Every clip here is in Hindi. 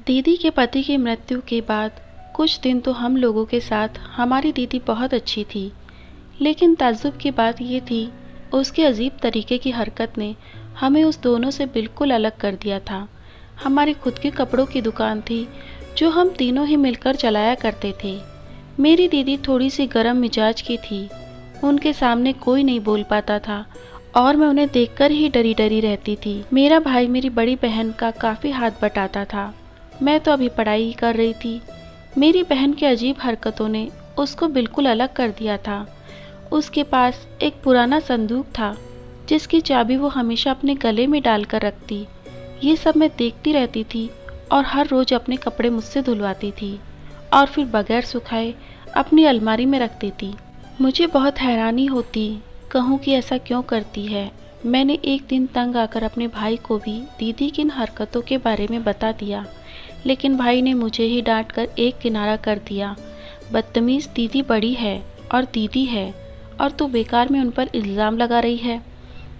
दीदी के पति की मृत्यु के बाद कुछ दिन तो हम लोगों के साथ हमारी दीदी बहुत अच्छी थी, लेकिन ताज्जुब की बात ये थी, उसके अजीब तरीके की हरकत ने हमें उस दोनों से बिल्कुल अलग कर दिया था। हमारी खुद की कपड़ों की दुकान थी जो हम तीनों ही मिलकर चलाया करते थे। मेरी दीदी थोड़ी सी गर्म मिजाज की थी, उनके सामने कोई नहीं बोल पाता था और मैं उन्हें देखकर ही डरी डरी रहती थी। मेरा भाई मेरी बड़ी बहन का काफ़ी हाथ बटाता था। मैं तो अभी पढ़ाई कर रही थी। मेरी बहन की अजीब हरकतों ने उसको बिल्कुल अलग कर दिया था। उसके पास एक पुराना संदूक था जिसकी चाबी वो हमेशा अपने गले में डालकर रखती। ये सब मैं देखती रहती थी और हर रोज़ अपने कपड़े मुझसे धुलवाती थी और फिर बगैर सुखाए अपनी अलमारी में रख देती। मुझे बहुत हैरानी होती, कहूँ कि ऐसा क्यों करती है। मैंने एक दिन तंग आकर अपने भाई को भी दीदी की इन हरकतों के बारे में बता दिया, लेकिन भाई ने मुझे ही डांट कर एक किनारा कर दिया। बदतमीज़, दीदी बड़ी है और दीदी है और तू बेकार में उन पर इल्ज़ाम लगा रही है।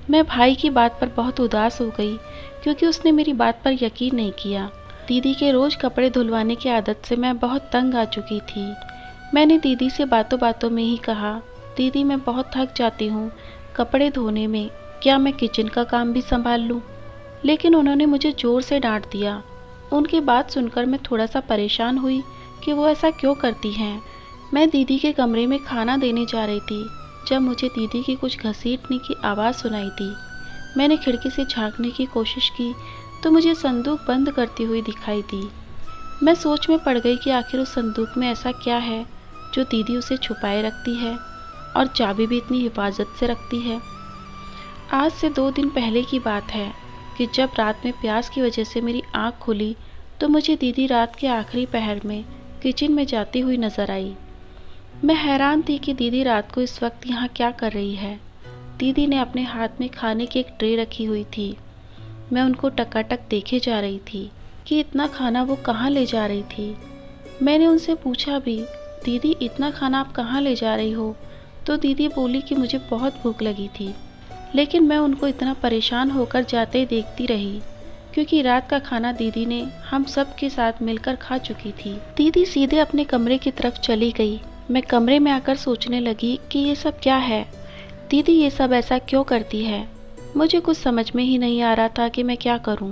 मैं भाई की बात पर बहुत उदास हो गई क्योंकि उसने मेरी बात पर यकीन नहीं किया। दीदी के रोज़ कपड़े धुलवाने की आदत से मैं बहुत तंग आ चुकी थी। मैंने दीदी से बातों बातों में ही कहा, दीदी मैं बहुत थक जाती हूँ कपड़े धोने में, क्या मैं किचन का काम भी संभाल लूँ? लेकिन उन्होंने मुझे ज़ोर से डांट दिया। उनकी बात सुनकर मैं थोड़ा सा परेशान हुई कि वो ऐसा क्यों करती हैं। मैं दीदी के कमरे में खाना देने जा रही थी जब मुझे दीदी की कुछ घसीटने की आवाज़ सुनाई दी। मैंने खिड़की से झांकने की कोशिश की तो मुझे संदूक बंद करती हुई दिखाई दी। मैं सोच में पड़ गई कि आखिर उस संदूक में ऐसा क्या है जो दीदी उसे छुपाए रखती है और चाबी भी इतनी हिफाजत से रखती है। आज से 2 दिन पहले की बात है कि जब रात में प्यास की वजह से मेरी आँख खुली तो मुझे दीदी रात के आखिरी पहर में किचन में जाती हुई नज़र आई। मैं हैरान थी कि दीदी रात को इस वक्त यहाँ क्या कर रही है। दीदी ने अपने हाथ में खाने की एक ट्रे रखी हुई थी। मैं उनको टकाटक देखे जा रही थी कि इतना खाना वो कहाँ ले जा रही थी। मैंने उनसे पूछा भी, दीदी इतना खाना आप कहाँ ले जा रही हो? तो दीदी बोली कि मुझे बहुत भूख लगी थी। लेकिन मैं उनको इतना परेशान होकर जाते देखती रही क्योंकि रात का खाना दीदी ने हम सब के साथ मिलकर खा चुकी थी। दीदी सीधे अपने कमरे की तरफ चली गई। मैं कमरे में आकर सोचने लगी कि ये सब क्या है, दीदी ये सब ऐसा क्यों करती है। मुझे कुछ समझ में ही नहीं आ रहा था कि मैं क्या करूं।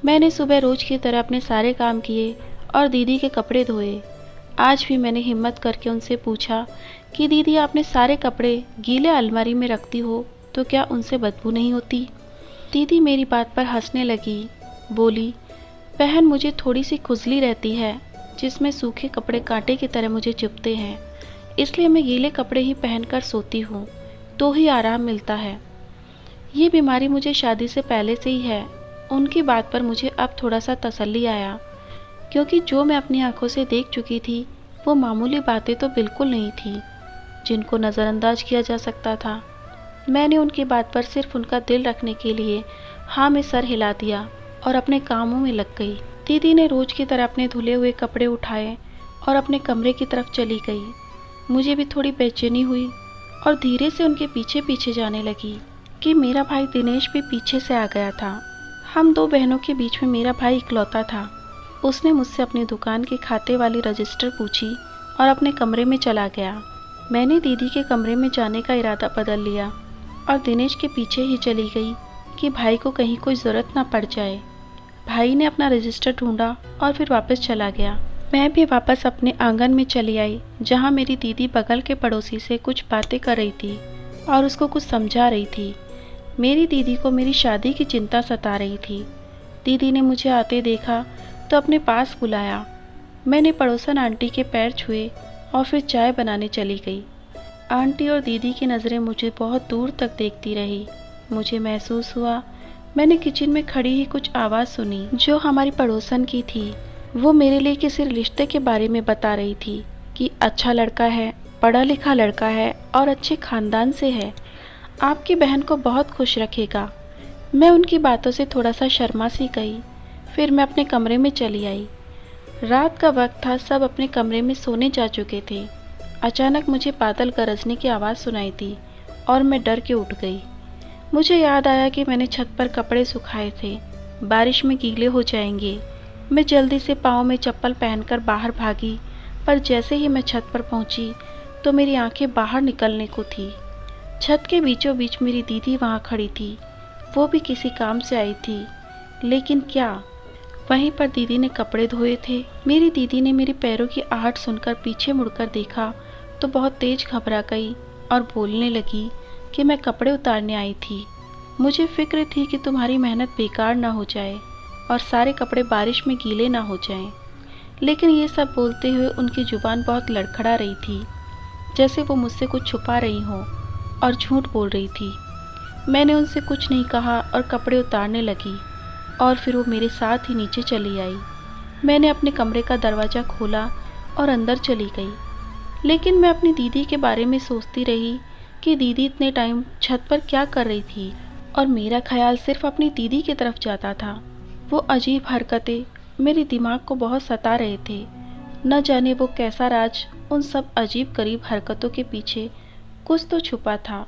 मैंने सुबह रोज़ की तरह अपने सारे काम किए और दीदी के कपड़े धोए। आज भी मैंने हिम्मत करके उनसे पूछा कि दीदी आपने सारे कपड़े गीले अलमारी में रखती हो तो क्या उनसे बदबू नहीं होती? दीदी मेरी बात पर हंसने लगी, बोली, बहन मुझे थोड़ी सी खुजली रहती है जिसमें सूखे कपड़े कांटे की तरह मुझे चुभते हैं, इसलिए मैं गीले कपड़े ही पहनकर सोती हूँ तो ही आराम मिलता है। ये बीमारी मुझे शादी से पहले से ही है। उनकी बात पर मुझे अब थोड़ा सा तसल्ली आया क्योंकि जो मैं अपनी आंखों से देख चुकी थी वो मामूली बातें तो बिल्कुल नहीं थी जिनको नज़रअंदाज किया जा सकता था। मैंने उनकी बात पर सिर्फ उनका दिल रखने के लिए हाँ में सर हिला दिया और अपने कामों में लग गई। दीदी ने रोज की तरह अपने धुले हुए कपड़े उठाए और अपने कमरे की तरफ चली गई। मुझे भी थोड़ी बेचैनी हुई और धीरे से उनके पीछे पीछे जाने लगी कि मेरा भाई दिनेश भी पीछे से आ गया था। हम 2 बहनों के बीच में मेरा भाई इकलौता था। उसने मुझसे अपनी दुकान के खाते वाली रजिस्टर पूछी और अपने कमरे में चला गया। मैंने दीदी के कमरे में जाने का इरादा बदल लिया और दिनेश के पीछे ही चली गई कि भाई को कहीं कोई ज़रूरत ना पड़ जाए। भाई ने अपना रजिस्टर ढूंढा और फिर वापस चला गया। मैं भी वापस अपने आंगन में चली आई जहां मेरी दीदी बगल के पड़ोसी से कुछ बातें कर रही थी और उसको कुछ समझा रही थी। मेरी दीदी को मेरी शादी की चिंता सता रही थी। दीदी ने मुझे आते देखा तो अपने पास बुलाया। मैंने पड़ोसन आंटी के पैर छुए और फिर चाय बनाने चली गई। आंटी और दीदी की नज़रें मुझे बहुत दूर तक देखती रही। मुझे महसूस हुआ मैंने किचन में खड़ी ही कुछ आवाज़ सुनी जो हमारी पड़ोसन की थी। वो मेरे लिए किसी रिश्ते के बारे में बता रही थी कि अच्छा लड़का है, पढ़ा लिखा लड़का है और अच्छे ख़ानदान से है, आपकी बहन को बहुत खुश रखेगा। मैं उनकी बातों से थोड़ा सा शर्मा सी गई। फिर मैं अपने कमरे में चली आई। रात का वक्त था, सब अपने कमरे में सोने जा चुके थे। अचानक मुझे बादल गरजने की आवाज़ सुनाई दी और मैं डर के उठ गई। मुझे याद आया कि मैंने छत पर कपड़े सुखाए थे, बारिश में गीले हो जाएंगे। मैं जल्दी से पाँव में चप्पल पहनकर बाहर भागी, पर जैसे ही मैं छत पर पहुंची तो मेरी आंखें बाहर निकलने को थी। छत के बीचों बीच मेरी दीदी वहां खड़ी थी। वो भी किसी काम से आई थी, लेकिन क्या? वहीं पर दीदी ने कपड़े धोए थे। मेरी दीदी ने मेरे पैरों की आहट सुनकर पीछे मुड़कर देखा तो बहुत तेज घबरा गई और बोलने लगी कि मैं कपड़े उतारने आई थी। मुझे फिक्र थी कि तुम्हारी मेहनत बेकार ना हो जाए और सारे कपड़े बारिश में गीले ना हो जाएं। लेकिन ये सब बोलते हुए उनकी जुबान बहुत लड़खड़ा रही थी, जैसे वो मुझसे कुछ छुपा रही हों और झूठ बोल रही थी। मैंने उनसे कुछ नहीं कहा और कपड़े उतारने लगी और फिर वो मेरे साथ ही नीचे चली आई। मैंने अपने कमरे का दरवाज़ा खोला और अंदर चली गई, लेकिन मैं अपनी दीदी के बारे में सोचती रही कि दीदी इतने टाइम छत पर क्या कर रही थी, और मेरा ख्याल सिर्फ अपनी दीदी की तरफ जाता था। वो अजीब हरकतें मेरे दिमाग को बहुत सता रहे थे। न जाने वो कैसा राज उन सब अजीब गरीब हरकतों के पीछे कुछ तो छुपा था,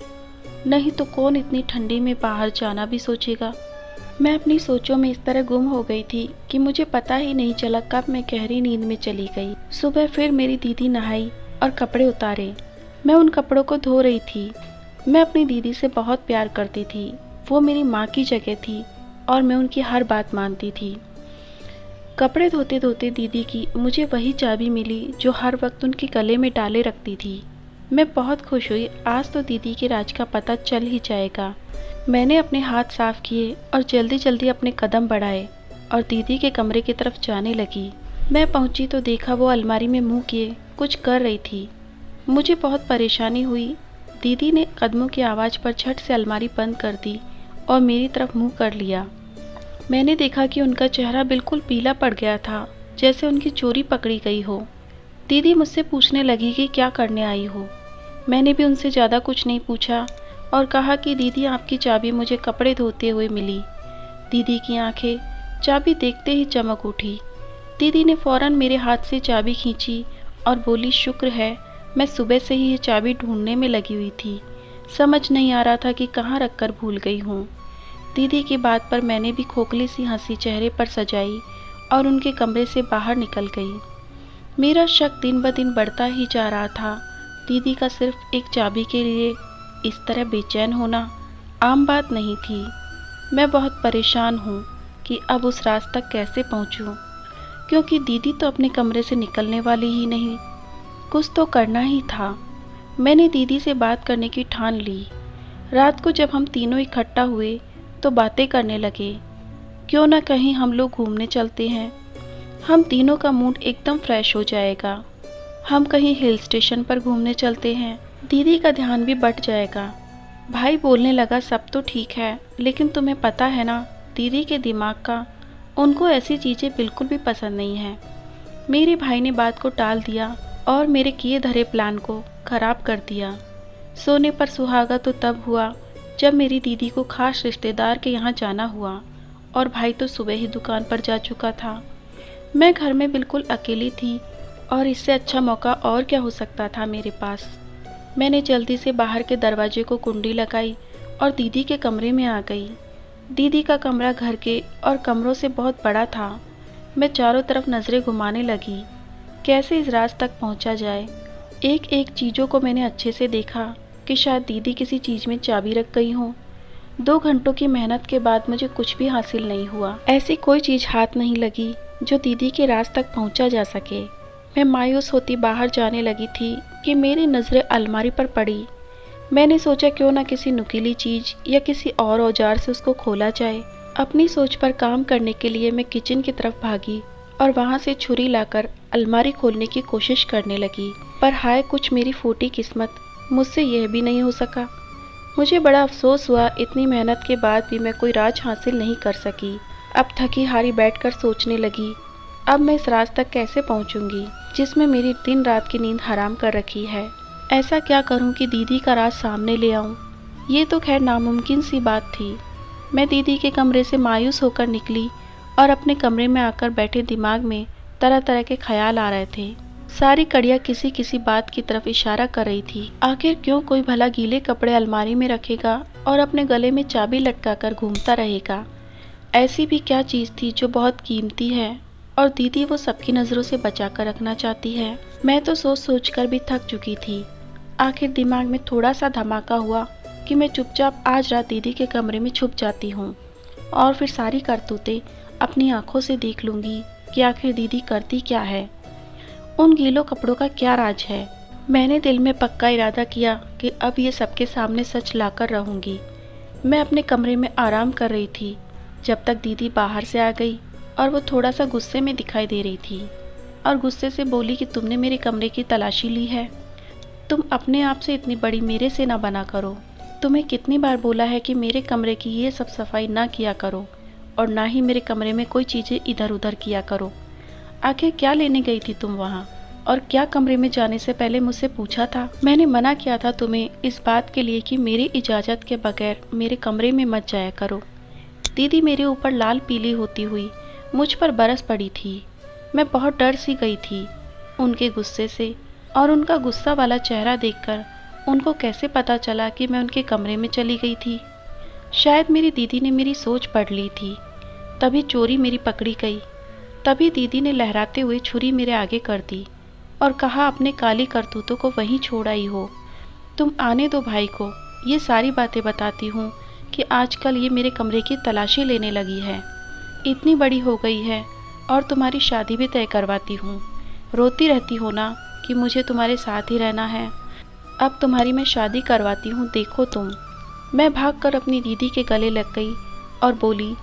नहीं तो कौन इतनी ठंडी में बाहर जाना भी सोचेगा। मैं अपनी सोचों में इस तरह गुम हो गई थी कि मुझे पता ही नहीं चला कब मैं गहरी नींद में चली गई। सुबह फिर मेरी दीदी नहाई और कपड़े उतारे। मैं उन कपड़ों को धो रही थी। मैं अपनी दीदी से बहुत प्यार करती थी। वो मेरी माँ की जगह थी और मैं उनकी हर बात मानती थी। कपड़े धोते धोते दीदी की मुझे वही चाबी मिली जो हर वक्त उनके गले में डाले रखती थी। मैं बहुत खुश हुई, आज तो दीदी के राज का पता चल ही जाएगा। मैंने अपने हाथ साफ किए और जल्दी जल्दी अपने कदम बढ़ाए और दीदी के कमरे की तरफ जाने लगी। मैं पहुंची तो देखा वो अलमारी में मुंह किए कुछ कर रही थी। मुझे बहुत परेशानी हुई। दीदी ने कदमों की आवाज़ पर झट से अलमारी बंद कर दी और मेरी तरफ मुंह कर लिया। मैंने देखा कि उनका चेहरा बिल्कुल पीला पड़ गया था, जैसे उनकी चोरी पकड़ी गई हो। दीदी मुझसे पूछने लगी कि क्या करने आई हो। मैंने भी उनसे ज़्यादा कुछ नहीं पूछा और कहा कि दीदी आपकी चाबी मुझे कपड़े धोते हुए मिली। दीदी की आंखें चाबी देखते ही चमक उठी। दीदी ने फ़ौरन मेरे हाथ से चाबी खींची और बोली, शुक्र है मैं सुबह से ही ये चाबी ढूंढने में लगी हुई थी, समझ नहीं आ रहा था कि कहाँ रख कर भूल गई हूँ। दीदी की बात पर मैंने भी खोखली सी हंसी चेहरे पर सजाई और उनके कमरे से बाहर निकल गई। मेरा शक दिन ब दिन बढ़ता ही जा रहा था। दीदी का सिर्फ एक चाबी के लिए इस तरह बेचैन होना आम बात नहीं थी। मैं बहुत परेशान हूँ कि अब उस रात तक कैसे पहुँचूँ, क्योंकि दीदी तो अपने कमरे से निकलने वाली ही नहीं। कुछ तो करना ही था। मैंने दीदी से बात करने की ठान ली। रात को जब हम तीनों इकट्ठा हुए तो बातें करने लगे। क्यों ना कहीं हम लोग घूमने चलते हैं, हम तीनों का मूड एकदम फ्रेश हो जाएगा। हम कहीं हिल स्टेशन पर घूमने चलते हैं, दीदी का ध्यान भी बढ़ जाएगा। भाई बोलने लगा, सब तो ठीक है, लेकिन तुम्हें पता है ना दीदी के दिमाग का, उनको ऐसी चीज़ें बिल्कुल भी पसंद नहीं है। मेरे भाई ने बात को टाल दिया और मेरे किए धरे प्लान को खराब कर दिया। सोने पर सुहागा तो तब हुआ जब मेरी दीदी को खास रिश्तेदार के यहाँ जाना हुआ और भाई तो सुबह ही दुकान पर जा चुका था। मैं घर में बिल्कुल अकेली थी और इससे अच्छा मौका और क्या हो सकता था मेरे पास। मैंने जल्दी से बाहर के दरवाजे को कुंडी लगाई और दीदी के कमरे में आ गई। दीदी का कमरा घर के और कमरों से बहुत बड़ा था। मैं चारों तरफ नज़रें घुमाने लगी, कैसे इस राज तक पहुंचा जाए। एक एक चीज़ों को मैंने अच्छे से देखा कि शायद दीदी किसी चीज़ में चाबी रख गई हो। 2 घंटों की मेहनत के बाद मुझे कुछ भी हासिल नहीं हुआ। ऐसी कोई चीज़ हाथ नहीं लगी जो दीदी के राज तक पहुंचा जा सके। मैं मायूस होती बाहर जाने लगी थी कि मेरी नज़रें अलमारी पर पड़ी। मैंने सोचा क्यों ना किसी नुकीली चीज़ या किसी और औजार से उसको खोला जाए। अपनी सोच पर काम करने के लिए मैं किचन की तरफ भागी और वहाँ से छुरी लाकर अलमारी खोलने की कोशिश करने लगी, पर हाय कुछ मेरी फूटी किस्मत, मुझसे यह भी नहीं हो सका। मुझे बड़ा अफसोस हुआ, इतनी मेहनत के बाद भी मैं कोई राज हासिल नहीं कर सकी। अब थकी हारी बैठकर सोचने लगी, अब मैं इस राज तक कैसे पहुंचूंगी जिसमें मेरी दिन रात की नींद हराम कर रखी है। ऐसा क्या करूं कि दीदी का राज सामने ले आऊं। ये तो खैर नामुमकिन सी बात थी। मैं दीदी के कमरे से मायूस होकर निकली और अपने कमरे में आकर बैठे दिमाग में तरह तरह के ख्याल आ रहे थे। सारी कड़ियाँ किसी किसी बात की तरफ इशारा कर रही थी। आखिर क्यों कोई भला गीले कपड़े अलमारी में रखेगा और अपने गले में चाबी लटका कर घूमता रहेगा। ऐसी भी क्या चीज़ थी जो बहुत कीमती है और दीदी वो सबकी नज़रों से बचा कर रखना चाहती है। मैं तो सोच सोच कर भी थक चुकी थी। आखिर दिमाग में थोड़ा सा धमाका हुआ कि मैं चुपचाप आज रात दीदी के कमरे में छुप जाती हूँ और फिर सारी करतूतें अपनी आंखों से देख लूँगी कि आखिर दीदी करती क्या है, उन गीलों कपड़ों का क्या राज है। मैंने दिल में पक्का इरादा किया कि अब ये सबके सामने सच लाकर रहूँगी। मैं अपने कमरे में आराम कर रही थी जब तक दीदी बाहर से आ गई और वो थोड़ा सा गुस्से में दिखाई दे रही थी और गुस्से से बोली कि तुमने मेरे कमरे की तलाशी ली है। तुम अपने आप से इतनी बड़ी मेरे से ना बना करो। तुम्हें कितनी बार बोला है कि मेरे कमरे की ये सब सफाई ना किया करो और ना ही मेरे कमरे में कोई चीज़ें इधर उधर किया करो। आखिर क्या लेने गई थी तुम वहाँ, और क्या कमरे में जाने से पहले मुझसे पूछा था? मैंने मना किया था तुम्हें इस बात के लिए कि मेरी इजाज़त के बगैर मेरे कमरे में मत जाया करो। दीदी मेरे ऊपर लाल पीली होती हुई मुझ पर बरस पड़ी थी। मैं बहुत डर सी गई थी उनके गुस्से से, और उनका गुस्सा वाला चेहरा देखकर उनको कैसे पता चला कि मैं उनके कमरे में चली गई थी। शायद मेरी दीदी ने मेरी सोच पढ़ ली थी, तभी चोरी मेरी पकड़ी गई। तभी दीदी ने लहराते हुए छुरी मेरे आगे कर दी और कहा, अपने काली करतूतों को वहीं छोड़ आई हो। तुम आने दो भाई को, ये सारी बातें बताती हूँ कि आजकल ये मेरे कमरे की तलाशी लेने लगी है। इतनी बड़ी हो गई है और तुम्हारी शादी भी तय करवाती हूँ। रोती रहती हो ना कि मुझे तुम्हारे साथ ही रहना है। अब तुम्हारी मैं शादी करवाती हूँ, देखो तुम। मैं भागकर अपनी दीदी के गले लग गई और बोली,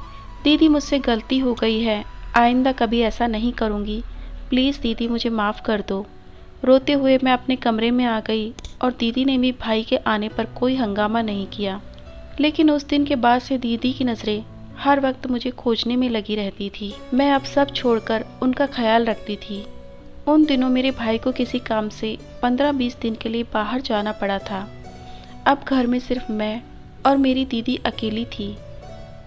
दीदी मुझसे गलती हो गई है, आइंदा कभी ऐसा नहीं करूँगी। प्लीज़ दीदी मुझे माफ़ कर दो। रोते हुए मैं अपने कमरे में आ गई और दीदी ने भी भाई के आने पर कोई हंगामा नहीं किया। लेकिन उस दिन के बाद से दीदी की नज़रें हर वक्त मुझे खोजने में लगी रहती थी। मैं अब सब छोड़कर उनका ख्याल रखती थी। उन दिनों मेरे भाई को किसी काम से 15-20 दिन के लिए बाहर जाना पड़ा था। अब घर में सिर्फ मैं और मेरी दीदी अकेली थी।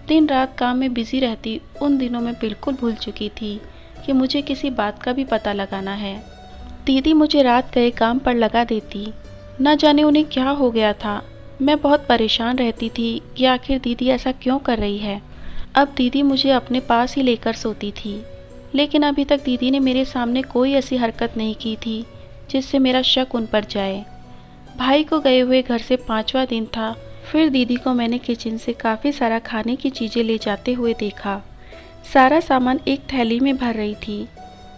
दिन रात काम में बिजी रहती उन दिनों में बिल्कुल भूल चुकी थी कि मुझे किसी बात का भी पता लगाना है। दीदी मुझे रात गए काम पर लगा देती। न जाने उन्हें क्या हो गया था। मैं बहुत परेशान रहती थी कि आखिर दीदी ऐसा क्यों कर रही है। अब दीदी मुझे अपने पास ही लेकर सोती थी, लेकिन अभी तक दीदी ने मेरे सामने कोई ऐसी हरकत नहीं की थी जिससे मेरा शक उन पर जाए। भाई को गए हुए घर से 5वां दिन था। फिर दीदी को मैंने किचन से काफ़ी सारा खाने की चीज़ें ले जाते हुए देखा। सारा सामान एक थैली में भर रही थी।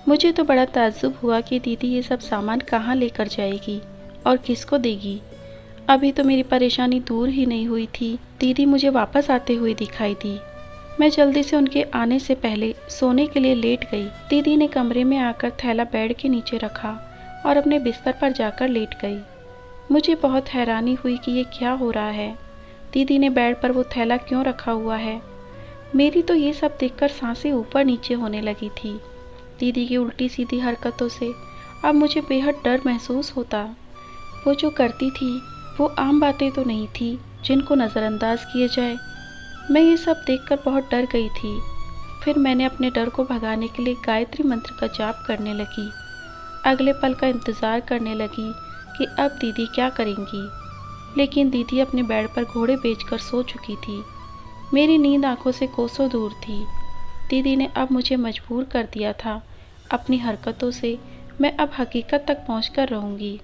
मुझे तो बड़ा ताज्जुब हुआ कि दीदी ये सब सामान कहाँ लेकर जाएगी और किसको देगी। अभी तो मेरी परेशानी दूर ही नहीं हुई थी, दीदी मुझे वापस आते हुए दिखाई दी। मैं जल्दी से उनके आने से पहले सोने के लिए लेट गई। दीदी ने कमरे में आकर थैला बेड के नीचे रखा और अपने बिस्तर पर जाकर लेट गई। मुझे बहुत हैरानी हुई कि ये क्या हो रहा है। दीदी ने बेड पर वो थैला क्यों रखा हुआ है। मेरी तो ये सब देखकर सांसें ऊपर नीचे होने लगी थी। दीदी की उल्टी सीधी हरकतों से अब मुझे बेहद डर महसूस होता। वो जो करती थी वो आम बातें तो नहीं थी जिनको नज़रअंदाज किए जाए। मैं ये सब देखकर बहुत डर गई थी। फिर मैंने अपने डर को भगाने के लिए गायत्री मंत्र का जाप करने लगी। अगले पल का इंतज़ार करने लगी कि अब दीदी क्या करेंगी। लेकिन दीदी अपने बेड पर घोड़े बेचकर सो चुकी थी। मेरी नींद आंखों से कोसों दूर थी। दीदी ने अब मुझे मजबूर कर दिया था। अपनी हरकतों से मैं अब हकीकत तक पहुंचकर रहूंगी।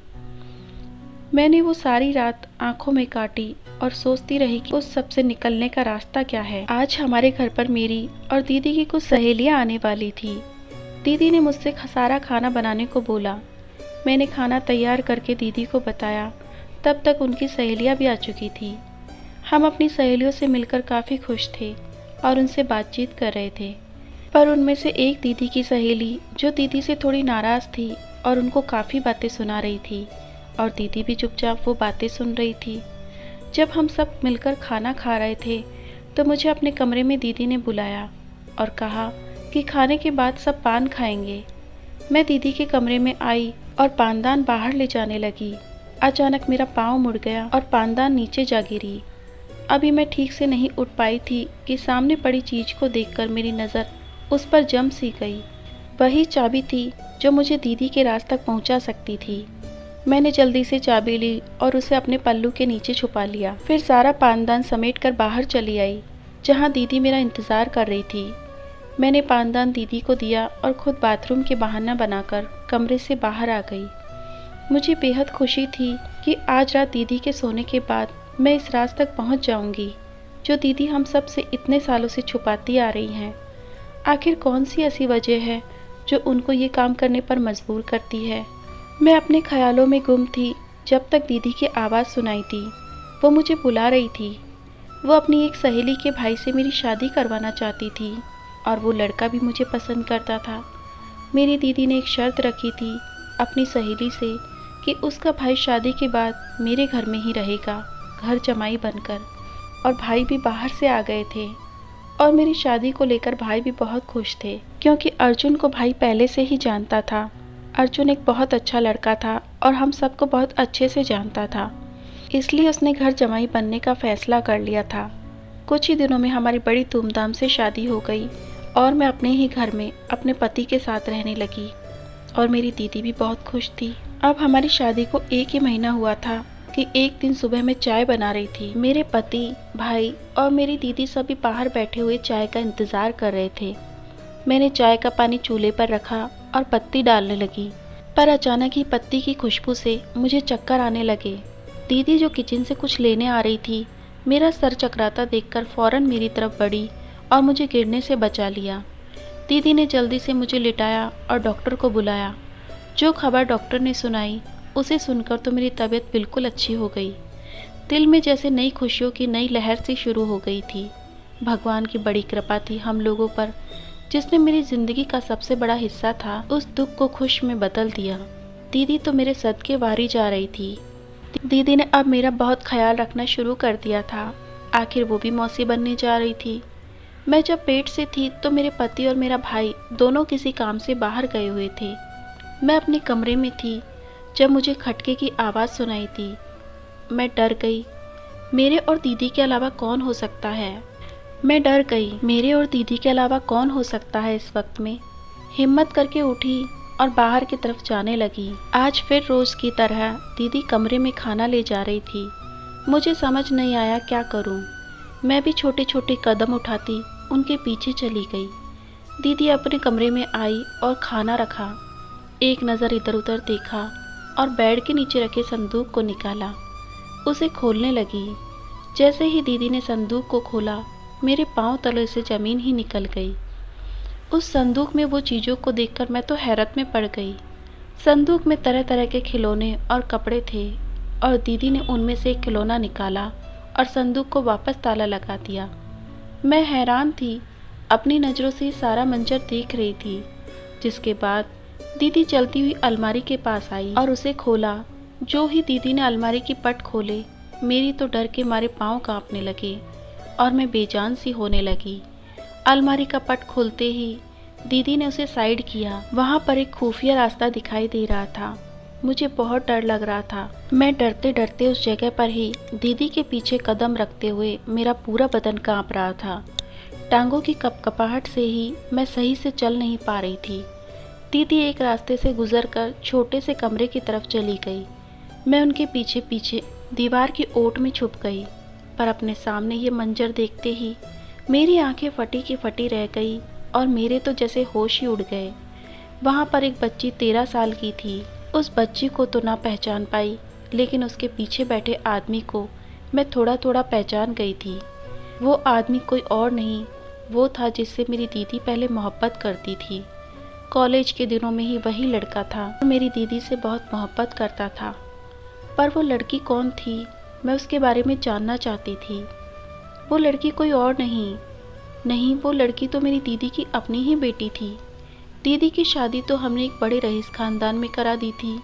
मैंने वो सारी रात आंखों में काटी और सोचती रही कि उस सब से निकलने का रास्ता क्या है। आज हमारे घर पर मेरी और दीदी की कुछ सहेलियां आने वाली थी। दीदी ने मुझसे सारा खाना बनाने को बोला। मैंने खाना तैयार करके दीदी को बताया। तब तक उनकी सहेलियां भी आ चुकी थी। हम अपनी सहेलियों से मिलकर काफ़ी खुश थे और उनसे बातचीत कर रहे थे। पर उनमें से एक दीदी की सहेली जो दीदी से थोड़ी नाराज़ थी और उनको काफ़ी बातें सुना रही थी, और दीदी भी चुपचाप वो बातें सुन रही थी। जब हम सब मिलकर खाना खा रहे थे तो मुझे अपने कमरे में दीदी ने बुलाया और कहा कि खाने के बाद सब पान खाएंगे। मैं दीदी के कमरे में आई और पानदान बाहर ले जाने लगी। अचानक मेरा पाँव मुड़ गया और पानदान नीचे जा गिरी। अभी मैं ठीक से नहीं उठ पाई थी कि सामने पड़ी चीज़ को देखकर मेरी नज़र उस पर जम सी गई। वही चाबी थी जो मुझे दीदी के राज तक पहुंचा सकती थी। मैंने जल्दी से चाबी ली और उसे अपने पल्लू के नीचे छुपा लिया। फिर सारा पानदान समेट कर बाहर चली आई जहां दीदी मेरा इंतज़ार कर रही थी। मैंने पानदान दीदी को दिया और खुद बाथरूम के बहाना बनाकर कमरे से बाहर आ गई। मुझे बेहद खुशी थी कि आज रात दीदी के सोने के बाद मैं इस राज तक पहुंच जाऊंगी, जो दीदी हम सब से इतने सालों से छुपाती आ रही हैं। आखिर कौन सी ऐसी वजह है जो उनको ये काम करने पर मजबूर करती है। मैं अपने ख्यालों में गुम थी जब तक दीदी की आवाज़ सुनाई दी। वो मुझे बुला रही थी। वो अपनी एक सहेली के भाई से मेरी शादी करवाना चाहती थी और वो लड़का भी मुझे पसंद करता था। मेरी दीदी ने एक शर्त रखी थी अपनी सहेली से कि उसका भाई शादी के बाद मेरे घर में ही रहेगा, घर जमाई बनकर। और भाई भी बाहर से आ गए थे और मेरी शादी को लेकर भाई भी बहुत खुश थे, क्योंकि अर्जुन को भाई पहले से ही जानता था। अर्जुन एक बहुत अच्छा लड़का था और हम सबको बहुत अच्छे से जानता था, इसलिए उसने घर जमाई बनने का फैसला कर लिया था। कुछ ही दिनों में हमारी बड़ी धूमधाम से शादी हो गई और मैं अपने ही घर में अपने पति के साथ रहने लगी और मेरी दीदी भी बहुत खुश थी। अब हमारी शादी को 1 ही महीना हुआ था कि एक दिन सुबह मैं चाय बना रही थी। मेरे पति, भाई और मेरी दीदी सभी बाहर बैठे हुए चाय का इंतज़ार कर रहे थे। मैंने चाय का पानी चूल्हे पर रखा और पत्ती डालने लगी, पर अचानक ही पत्ती की खुशबू से मुझे चक्कर आने लगे। दीदी जो किचन से कुछ लेने आ रही थी, मेरा सर चकराता देखकर फौरन मेरी तरफ बढ़ी और मुझे गिरने से बचा लिया। दीदी ने जल्दी से मुझे लिटाया और डॉक्टर को बुलाया। जो खबर डॉक्टर ने सुनाई उसे सुनकर तो मेरी तबीयत बिल्कुल अच्छी हो गई। दिल में जैसे नई खुशियों की नई लहर सी शुरू हो गई थी। भगवान की बड़ी कृपा थी हम लोगों पर, जिसने मेरी ज़िंदगी का सबसे बड़ा हिस्सा था उस दुख को खुश में बदल दिया। दीदी तो मेरे सदके वारी जा रही थी। दीदी ने अब मेरा बहुत ख्याल रखना शुरू कर दिया था। आखिर वो भी मौसी बनने जा रही थी। मैं जब पेट से थी तो मेरे पति और मेरा भाई दोनों किसी काम से बाहर गए हुए थे। मैं अपने कमरे में थी जब मुझे खटके की आवाज़ सुनाई दी। मैं डर गई। मेरे और दीदी के अलावा कौन हो सकता है? मैं डर गई। मेरे और दीदी के अलावा कौन हो सकता है इस वक्त में? हिम्मत करके उठी और बाहर की तरफ जाने लगी। आज फिर रोज़ की तरह दीदी कमरे में खाना ले जा रही थी। मुझे समझ नहीं आया क्या करूं। मैं भी छोटे छोटे कदम उठाती उनके पीछे चली गई। दीदी अपने कमरे में आई और खाना रखा। एक नज़र इधर उधर देखा और बेड के नीचे रखे संदूक को निकाला। उसे खोलने लगी। जैसे ही दीदी ने संदूक को खोला, मेरे पांव तले से ज़मीन ही निकल गई। उस संदूक में वो चीज़ों को देखकर मैं तो हैरत में पड़ गई। संदूक में तरह तरह के खिलौने और कपड़े थे और दीदी ने उनमें से एक खिलौना निकाला और संदूक को वापस ताला लगा दिया। मैं हैरान थी। अपनी नज़रों से सारा मंजर देख रही थी। जिसके बाद दीदी चलती हुई अलमारी के पास आई और उसे खोला। जो ही दीदी ने अलमारी की पट खोले, मेरी तो डर के मारे पाँव कांपने लगे और मैं बेजान सी होने लगी। अलमारी का पट खोलते ही दीदी ने उसे साइड किया। वहाँ पर एक खुफिया रास्ता दिखाई दे रहा था। मुझे बहुत डर लग रहा था। मैं डरते डरते उस जगह पर ही दीदी के पीछे कदम रखते हुए मेरा पूरा बदन कांप रहा था। टांगों की कपकपाहट से ही मैं सही से चल नहीं पा रही थी। दीदी एक रास्ते से गुजरकर छोटे से कमरे की तरफ चली गई। मैं उनके पीछे पीछे दीवार की ओट में छुप गई, पर अपने सामने ये मंजर देखते ही मेरी आंखें फटी की फटी रह गई और मेरे तो जैसे होश ही उड़ गए। वहाँ पर एक बच्ची 13 साल की थी। उस बच्ची को तो ना पहचान पाई, लेकिन उसके पीछे बैठे आदमी को मैं थोड़ा थोड़ा पहचान गई थी। वो आदमी कोई और नहीं, वो था जिससे मेरी दीदी पहले मोहब्बत करती थी। कॉलेज के दिनों में ही वही लड़का था। मेरी दीदी से बहुत मोहब्बत करता था, पर वो लड़की कौन थी, मैं उसके बारे में जानना चाहती थी। वो लड़की कोई और नहीं, वो लड़की तो मेरी दीदी की अपनी ही बेटी थी। दीदी की शादी तो हमने एक बड़े रईस खानदान में करा दी थी,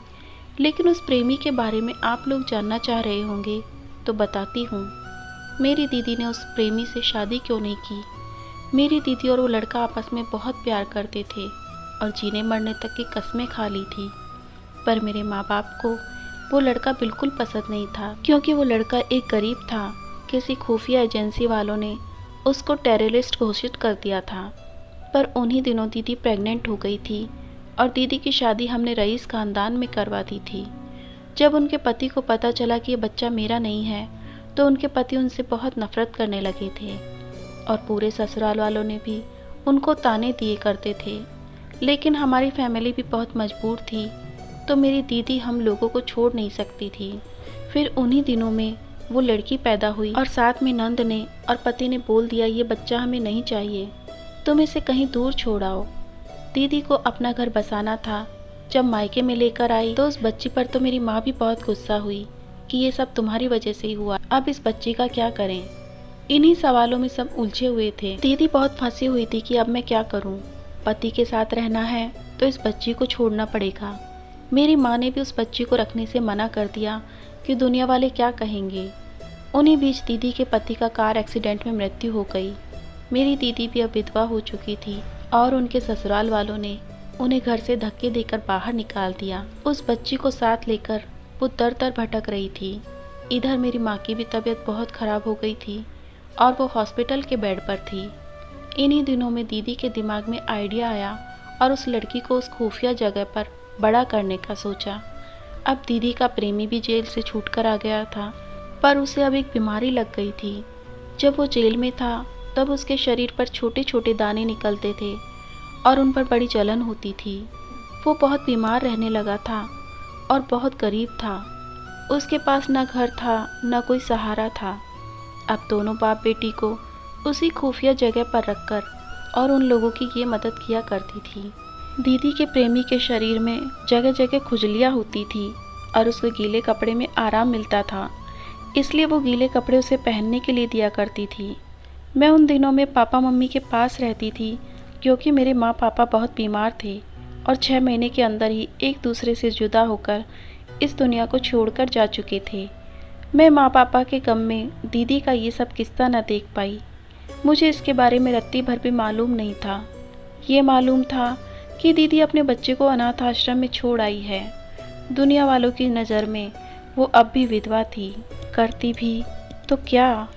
लेकिन उस प्रेमी के बारे में आप लोग जानना चाह रहे होंगे तो बताती हूँ। मेरी दीदी ने उस प्रेमी से शादी क्यों नहीं की? मेरी दीदी और वो लड़का आपस में बहुत प्यार करते थे और जीने मरने तक की कस्में खा ली थी, पर मेरे माँ बाप को वो लड़का बिल्कुल पसंद नहीं था, क्योंकि वो लड़का एक गरीब था। किसी खुफिया एजेंसी वालों ने उसको टेररिस्ट घोषित कर दिया था। पर उन्हीं दिनों दीदी प्रेग्नेंट हो गई थी और दीदी की शादी हमने रईस खानदान में करवा दी थी। जब उनके पति को पता चला कि ये बच्चा मेरा नहीं है, तो उनके पति उनसे बहुत नफरत करने लगे थे और पूरे ससुराल वालों ने भी उनको ताने दिए करते थे। लेकिन हमारी फैमिली भी बहुत मजबूर थी, तो मेरी दीदी हम लोगों को छोड़ नहीं सकती थी। फिर उन्हीं दिनों में वो लड़की पैदा हुई और साथ में नंद ने और पति ने बोल दिया, ये बच्चा हमें नहीं चाहिए, तुम इसे कहीं दूर छोड़ आओ। दीदी को अपना घर बसाना था। जब मायके में लेकर आई तो उस बच्ची पर तो मेरी माँ भी बहुत गुस्सा हुई कि ये सब तुम्हारी वजह से ही हुआ, अब इस बच्ची का क्या करें। इन्हीं सवालों में सब उलझे हुए थे। दीदी बहुत फंसी हुई थी कि अब मैं क्या करूं। पति के साथ रहना है तो इस बच्ची को छोड़ना पड़ेगा। मेरी माँ ने भी उस बच्ची को रखने से मना कर दिया कि दुनिया वाले क्या कहेंगे। उन्हीं बीच दीदी के पति का कार एक्सीडेंट में मृत्यु हो गई। मेरी दीदी भी अब विधवा हो चुकी थी और उनके ससुराल वालों ने उन्हें घर से धक्के देकर बाहर निकाल दिया। उस बच्ची को साथ लेकर वो दर दर भटक रही थी। इधर मेरी माँ की भी तबीयत बहुत खराब हो गई थी और वो हॉस्पिटल के बेड पर थी। इन्हीं दिनों में दीदी के दिमाग में आइडिया आया और उस लड़की को उस खुफिया जगह पर बड़ा करने का सोचा। अब दीदी का प्रेमी भी जेल से छूटकर आ गया था, पर उसे अब एक बीमारी लग गई थी। जब वो जेल में था तब उसके शरीर पर छोटे छोटे दाने निकलते थे और उन पर बड़ी जलन होती थी। वो बहुत बीमार रहने लगा था और बहुत गरीब था। उसके पास न घर था न कोई सहारा था। अब दोनों बाप बेटी को उसी खुफिया जगह पर रखकर और उन लोगों की ये मदद किया करती थी। दीदी के प्रेमी के शरीर में जगह जगह खुजलियाँ होती थी और उसको गीले कपड़े में आराम मिलता था, इसलिए वो गीले कपड़े उसे पहनने के लिए दिया करती थी। मैं उन दिनों में पापा मम्मी के पास रहती थी क्योंकि मेरे माँ पापा बहुत बीमार थे और 6 महीने के अंदर ही एक दूसरे से जुदा होकर इस दुनिया को छोड़कर जा चुके थे। मैं माँ पापा के गम में दीदी का ये सब किस्सा न देख पाई। मुझे इसके बारे में रत्ती भर भी मालूम नहीं था। ये मालूम था कि दीदी अपने बच्चे को अनाथ आश्रम में छोड़ आई है। दुनिया वालों की नज़र में वो अब भी विधवा थी। करती भी तो क्या।